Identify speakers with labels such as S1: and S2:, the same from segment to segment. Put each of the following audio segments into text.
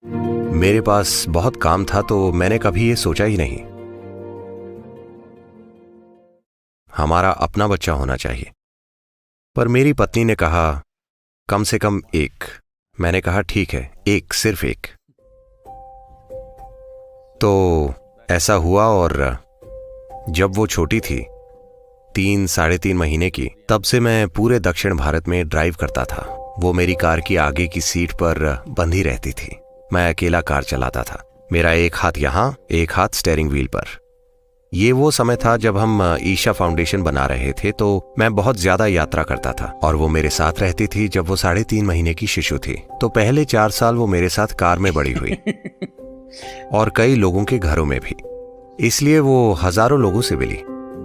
S1: मेरे पास बहुत काम था तो मैंने कभी ये सोचा ही नहीं। हमारा अपना बच्चा होना चाहिए। पर मेरी पत्नी ने कहा कम से कम एक। मैंने कहा ठीक है, एक, सिर्फ एक। तो ऐसा हुआ और जब वो छोटी थी, 3-3.5 महीने की, तब से मैं पूरे दक्षिण भारत में ड्राइव करता था। वो मेरी कार की आगे की सीट पर बंधी रहती थी। मैं अकेला कार चलाता था। मेरा एक हाथ यहां, एक हाथ स्टीयरिंग व्हील पर। ये वो समय था जब हम ईशा फाउंडेशन बना रहे थे, तो मैं बहुत ज्यादा यात्रा करता था और वो मेरे साथ रहती थी जब वो 3.5 महीने की शिशु थी। तो पहले 4 साल वो मेरे साथ कार में बड़ी हुई और कई लोगों के घरों में भी। इसलिए वो हजारों लोगों से मिली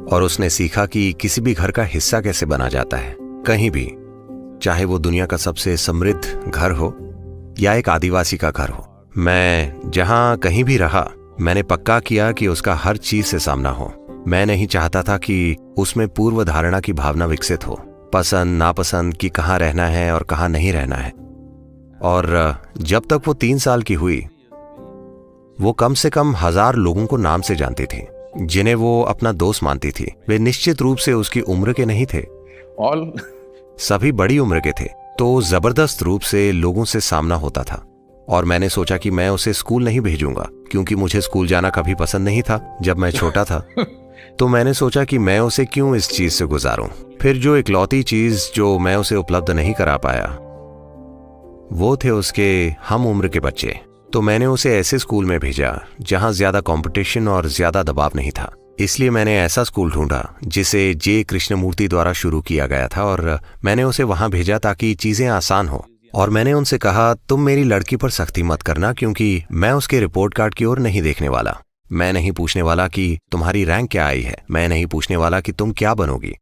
S1: और उसने सीखा कि किसी भी घर का हिस्सा कैसे बना जाता है, कहीं भी, चाहे वो दुनिया का सबसे समृद्ध घर हो या एक आदिवासी का घर हो। मैं जहां कहीं भी रहा, मैंने पक्का किया कि उसका हर चीज से सामना हो। मैं नहीं चाहता था कि उसमें पूर्व धारणा की भावना विकसित हो, पसंद नापसंद की कहाँ रहना है और कहाँ नहीं रहना है। और जब तक वो 3 साल की हुई, वो कम से कम 1000 लोगों को नाम से जानती थी, जिन्हें वो अपना दोस्त मानती थी। वे निश्चित रूप से उसकी उम्र के नहीं थे, सभी बड़ी उम्र के थे। तो जबरदस्त रूप से लोगों से सामना होता था और मैंने सोचा कि मैं उसे स्कूल नहीं भेजूंगा, क्योंकि मुझे स्कूल जाना कभी पसंद नहीं था जब मैं छोटा था। तो मैंने सोचा कि मैं उसे क्यों इस चीज से गुजारूं। फिर जो इकलौती चीज जो मैं उसे उपलब्ध नहीं करा पाया, वो थे उसके हम उम्र के बच्चे। तो मैंने उसे ऐसे स्कूल में भेजा जहां ज्यादा कंपटीशन और ज्यादा दबाव नहीं था। इसलिए मैंने ऐसा स्कूल ढूंढा जिसे जे कृष्णमूर्ति द्वारा शुरू किया गया था और मैंने उसे वहां भेजा ताकि चीजें आसान हो। और मैंने उनसे कहा, तुम मेरी लड़की पर सख्ती मत करना, क्योंकि मैं उसके रिपोर्ट कार्ड की ओर नहीं देखने वाला। मैं नहीं पूछने वाला कि तुम्हारी रैंक क्या आई है, मैं नहीं पूछने वाला कि तुम क्या बनोगी।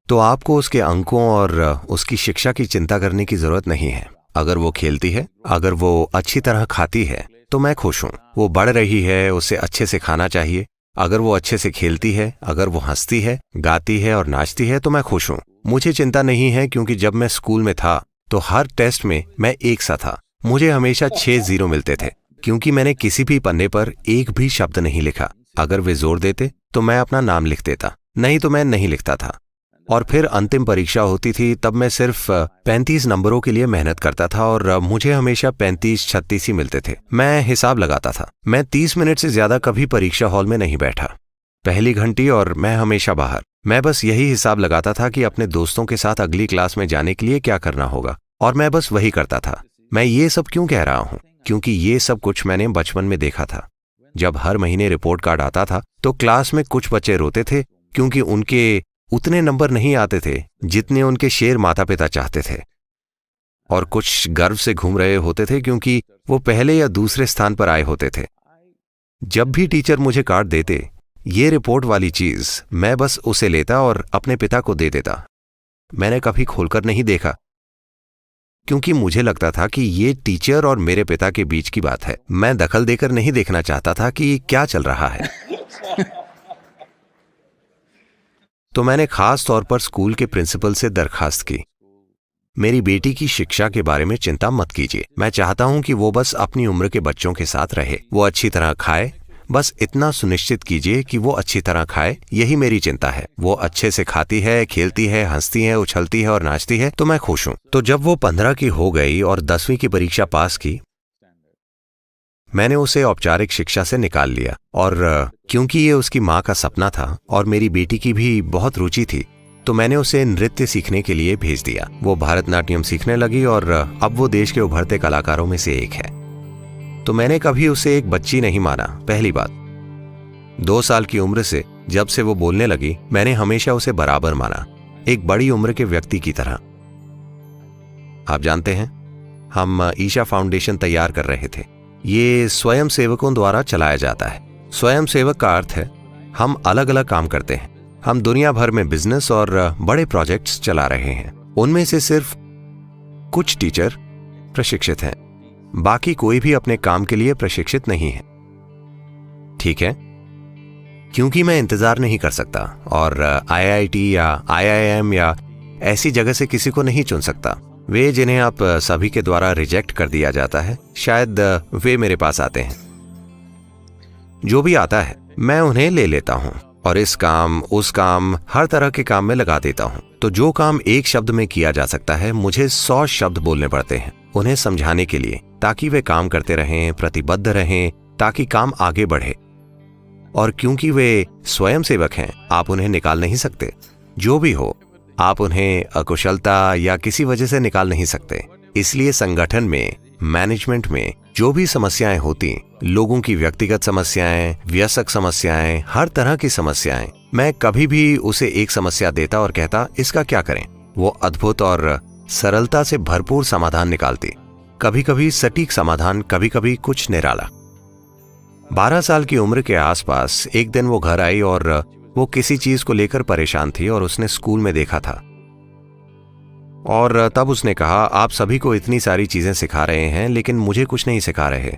S1: तो आपको उसके अंकों और उसकी शिक्षा की चिंता करने की जरूरत नहीं है। अगर वो खेलती है, अगर वो अच्छी तरह खाती है, तो मैं खुश हूं। वो बढ़ रही है, उसे अच्छे से खाना चाहिए। अगर वो अच्छे से खेलती है, अगर वो हंसती है, गाती है और नाचती है, तो मैं खुश हूं। मुझे चिंता नहीं है, क्योंकि जब मैं स्कूल में था तो हर टेस्ट में मैं एक सा था। मुझे हमेशा 6 0 मिलते थे, क्योंकि मैंने किसी भी पन्ने पर एक भी शब्द नहीं लिखा। अगर वे जोर देते तो मैं अपना नाम लिख देता, नहीं तो मैं नहीं लिखता था। और फिर अंतिम परीक्षा होती थी, तब मैं सिर्फ 35 नंबरों के लिए मेहनत करता था और मुझे हमेशा 35-36 ही मिलते थे। मैं हिसाब लगाता था। मैं 30 मिनट से ज्यादा कभी परीक्षा हॉल में नहीं बैठा। पहली घंटी और मैं हमेशा बाहर। मैं बस यही हिसाब लगाता था कि अपने दोस्तों के साथ अगली क्लास में जाने के लिए क्या करना होगा, और मैं बस वही करता था। मैं ये सब क्यों कह रहा हूँ, क्योंकि ये सब कुछ मैंने बचपन में देखा था। जब हर महीने रिपोर्ट कार्ड आता था तो क्लास में कुछ बच्चे रोते थे, क्योंकि उनके उतने नंबर नहीं आते थे जितने उनके शेर माता पिता चाहते थे। और कुछ गर्व से घूम रहे होते थे, क्योंकि वो पहले या दूसरे स्थान पर आए होते थे। जब भी टीचर मुझे कार्ड देते, ये रिपोर्ट वाली चीज, मैं बस उसे लेता और अपने पिता को दे देता। मैंने कभी खोलकर नहीं देखा, क्योंकि मुझे लगता था कि ये टीचर और मेरे पिता के बीच की बात है। मैं दखल देकर नहीं देखना चाहता था कि क्या चल रहा है। तो मैंने खास तौर पर स्कूल के प्रिंसिपल से दरखास्त की, मेरी बेटी की शिक्षा के बारे में चिंता मत कीजिए। मैं चाहता हूं कि वो बस अपनी उम्र के बच्चों के साथ रहे, वो अच्छी तरह खाए। बस इतना सुनिश्चित कीजिए कि वो अच्छी तरह खाए, यही मेरी चिंता है। वो अच्छे से खाती है, खेलती है, हंसती है, उछलती है और नाचती है, तो मैं खुश हूं। तो जब वो 15 की हो गई और 10वीं की परीक्षा पास की, मैंने उसे औपचारिक शिक्षा से निकाल लिया। और क्योंकि ये उसकी माँ का सपना था और मेरी बेटी की भी बहुत रुचि थी, तो मैंने उसे नृत्य सीखने के लिए भेज दिया। वो भरतनाट्यम सीखने लगी और अब वो देश के उभरते कलाकारों में से एक है। तो मैंने कभी उसे एक बच्ची नहीं माना। पहली बात, 2 साल की उम्र से जब से वो बोलने लगी, मैंने हमेशा उसे बराबर माना, एक बड़ी उम्र के व्यक्ति की तरह। आप जानते हैं, हम ईशा फाउंडेशन तैयार कर रहे थे। ये स्वयं सेवकों द्वारा चलाया जाता है। स्वयं सेवक का अर्थ है हम अलग अलग काम करते हैं। हम दुनिया भर में बिजनेस और बड़े प्रोजेक्ट्स चला रहे हैं। उनमें से सिर्फ कुछ टीचर प्रशिक्षित हैं, बाकी कोई भी अपने काम के लिए प्रशिक्षित नहीं है। ठीक है, क्योंकि मैं इंतजार नहीं कर सकता और आईआईटी या आईआईएम या ऐसी जगह से किसी को नहीं चुन सकता। वे जिन्हें आप सभी के द्वारा रिजेक्ट कर दिया जाता है, शायद वे मेरे पास आते हैं। जो भी आता है मैं उन्हें ले लेता हूँ और इस काम उस काम हर तरह के काम में लगा देता हूँ। तो जो काम एक शब्द में किया जा सकता है, मुझे 100 शब्द बोलने पड़ते हैं उन्हें समझाने के लिए, ताकि वे काम करते रहें, प्रतिबद्ध रहें, ताकि काम आगे बढ़े। और क्योंकि वे स्वयं सेवक हैं, आप उन्हें निकाल नहीं सकते। जो भी हो, आप उन्हें अकुशलता या किसी वजह से निकाल नहीं सकते। इसलिए संगठन में, मैनेजमेंट में जो भी समस्याएं होती, लोगों की व्यक्तिगत समस्याएं, वयस्क समस्याएं, हर तरह की समस्याएं, मैं कभी भी उसे एक समस्या देता और कहता इसका क्या करें। वो अद्भुत और सरलता से भरपूर समाधान निकालती। कभी कभी सटीक समाधान, कभी कभी कुछ निराला। 12 साल की उम्र के आसपास एक दिन वो घर आई और वो किसी चीज को लेकर परेशान थी और उसने स्कूल में देखा था। और तब उसने कहा, आप सभी को इतनी सारी चीजें सिखा रहे हैं लेकिन मुझे कुछ नहीं सिखा रहे।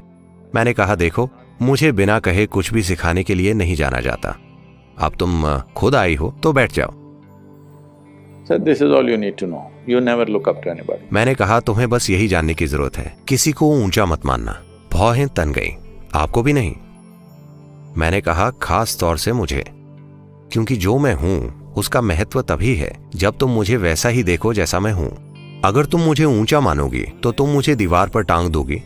S1: मैंने कहा, देखो, मुझे बिना कहे कुछ भी सिखाने के लिए नहीं जाना जाता। अब तुम खुद आई हो तो बैठ जाओ।
S2: So this is all you need to know. You never look up to anybody.
S1: मैंने कहा, तुम्हें बस यही जानने की जरूरत है, किसी को ऊंचा मत मानना। भौहें तन गई, आपको भी नहीं। मैंने कहा, खास तौर से मुझे, क्योंकि जो मैं हूं उसका महत्व तभी है जब तुम मुझे वैसा ही देखो जैसा मैं हूं। अगर तुम मुझे ऊंचा मानोगी तो तुम मुझे दीवार पर टांग दोगी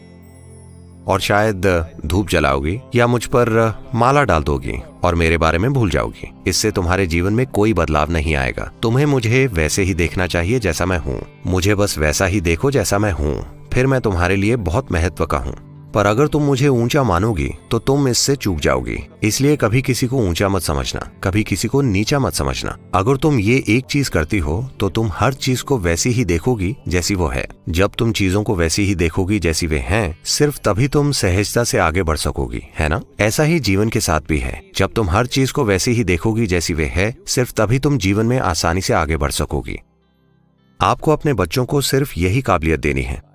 S1: और शायद धूप जलाओगी या मुझ पर माला डाल दोगी और मेरे बारे में भूल जाओगी। इससे तुम्हारे जीवन में कोई बदलाव नहीं आएगा। तुम्हें मुझे वैसे ही देखना चाहिए जैसा मैं हूं। मुझे बस वैसा ही देखो जैसा मैं हूं, फिर मैं तुम्हारे लिए बहुत महत्व का हूं। पर अगर तुम मुझे ऊंचा मानोगी तो तुम इससे चूक जाओगी। इसलिए कभी किसी को ऊंचा मत समझना, कभी किसी को नीचा मत समझना। अगर तुम ये एक चीज करती हो तो तुम हर चीज को वैसी ही देखोगी जैसी वो है। जब तुम चीजों को वैसी ही देखोगी जैसी वे हैं, सिर्फ तभी तुम सहजता से आगे बढ़ सकोगी, है ना? ऐसा ही जीवन के साथ भी है। जब तुम हर चीज को वैसी ही देखोगी जैसी वे है, सिर्फ तभी तुम जीवन में आसानी से आगे बढ़ सकोगी। आपको अपने बच्चों को सिर्फ यही काबिलियत देनी है।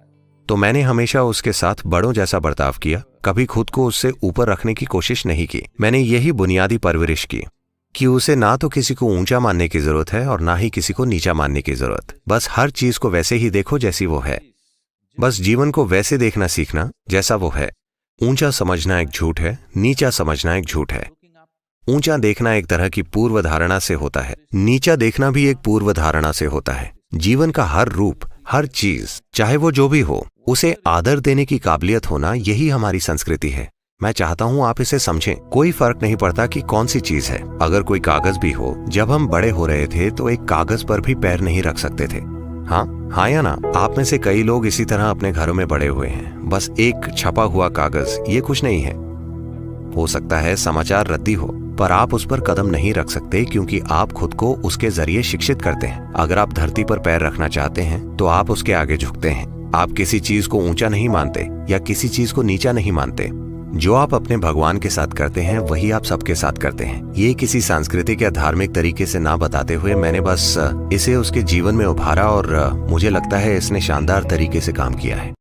S1: तो मैंने हमेशा उसके साथ बड़ों जैसा बर्ताव किया, कभी खुद को उससे ऊपर रखने की कोशिश नहीं की। मैंने यही बुनियादी परवरिश की कि उसे ना तो किसी को ऊंचा मानने की जरूरत है और ना ही किसी को नीचा मानने की जरूरत। बस हर चीज को वैसे ही देखो जैसी वो है। बस जीवन को वैसे देखना सीखना जैसा वो है। ऊंचा समझना एक झूठ है, नीचा समझना एक झूठ है। ऊंचा देखना एक तरह की पूर्व धारणा से होता है, नीचा देखना भी एक पूर्व धारणा से होता है। जीवन का हर रूप, हर चीज, चाहे वो जो भी हो, उसे आदर देने की काबिलियत होना, यही हमारी संस्कृति है। मैं चाहता हूं आप इसे समझें। कोई फर्क नहीं पड़ता कि कौन सी चीज है। अगर कोई कागज भी हो, जब हम बड़े हो रहे थे तो एक कागज पर भी पैर नहीं रख सकते थे। हाँ या ना? आप में से कई लोग इसी तरह अपने घरों में बड़े हुए हैं। बस एक छपा हुआ कागज, ये कुछ नहीं है। हो सकता है समाचार रद्दी हो, पर आप उस पर कदम नहीं रख सकते क्योंकि आप खुद को उसके जरिए शिक्षित करते हैं। अगर आप धरती पर पैर रखना चाहते हैं तो आप उसके आगे झुकते हैं। आप किसी चीज को ऊंचा नहीं मानते या किसी चीज को नीचा नहीं मानते। जो आप अपने भगवान के साथ करते हैं वही आप सबके साथ करते हैं। ये किसी सांस्कृतिक या धार्मिक तरीके से ना बताते हुए मैंने बस इसे उसके जीवन में उभारा और मुझे लगता है इसने शानदार तरीके से काम किया है।